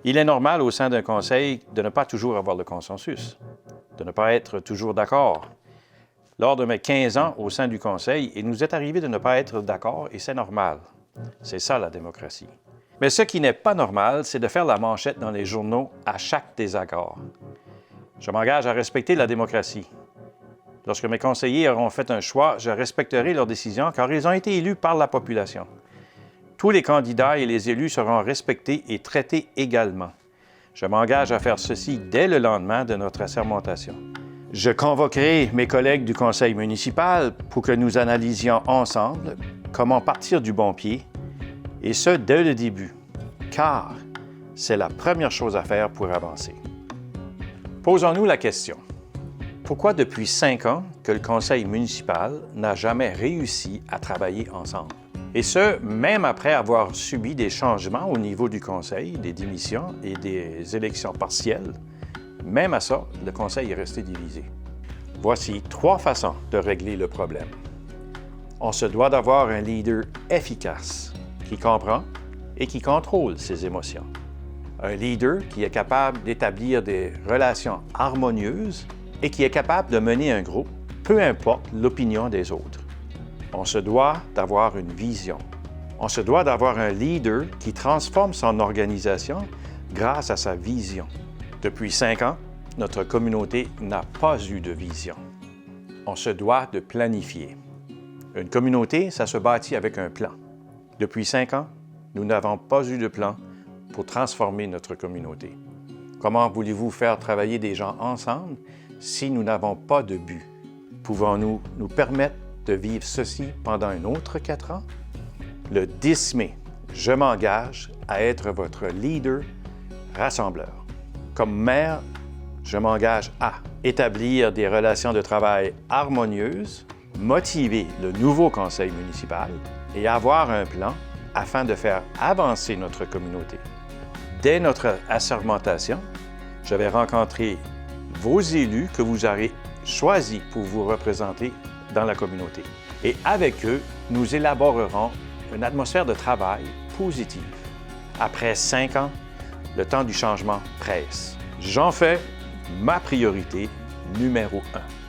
Il est normal au sein d'un conseil de ne pas toujours avoir le consensus, de ne pas être toujours d'accord. Lors de mes 15 ans au sein du conseil, il nous est arrivé de ne pas être d'accord et c'est normal. C'est ça la démocratie. Mais ce qui n'est pas normal, c'est de faire la manchette dans les journaux à chaque désaccord. Je m'engage à respecter la démocratie. Lorsque mes conseillers auront fait un choix, je respecterai leurs décisions car ils ont été élus par la population. Tous les candidats et les élus seront respectés et traités également. Je m'engage à faire ceci dès le lendemain de notre assermentation. Je convoquerai mes collègues du conseil municipal pour que nous analysions ensemble comment partir du bon pied, et ce, dès le début, car c'est la première chose à faire pour avancer. Posons-nous la question. Pourquoi depuis 5 ans que le conseil municipal n'a jamais réussi à travailler ensemble? Et ce, même après avoir subi des changements au niveau du conseil, des démissions et des élections partielles. Même à ça, le conseil est resté divisé. Voici 3 façons de régler le problème. On se doit d'avoir un leader efficace qui comprend et qui contrôle ses émotions. Un leader qui est capable d'établir des relations harmonieuses et qui est capable de mener un groupe, peu importe l'opinion des autres. On se doit d'avoir une vision. On se doit d'avoir un leader qui transforme son organisation grâce à sa vision. Depuis 5 ans, notre communauté n'a pas eu de vision. On se doit de planifier. Une communauté, ça se bâtit avec un plan. Depuis 5 ans, nous n'avons pas eu de plan pour transformer notre communauté. Comment voulez-vous faire travailler des gens ensemble si nous n'avons pas de but? Pouvons-nous nous permettre de vivre ceci pendant un autre 4 ans? Le 10 mai, je m'engage à être votre leader rassembleur. Comme maire, je m'engage à établir des relations de travail harmonieuses, motiver le nouveau conseil municipal et avoir un plan afin de faire avancer notre communauté. Dès notre assermentation, je vais rencontrer vos élus que vous aurez choisis pour vous représenter dans la communauté. Et avec eux, nous élaborerons une atmosphère de travail positive. Après 5 ans, le temps du changement presse. J'en fais ma priorité numéro 1.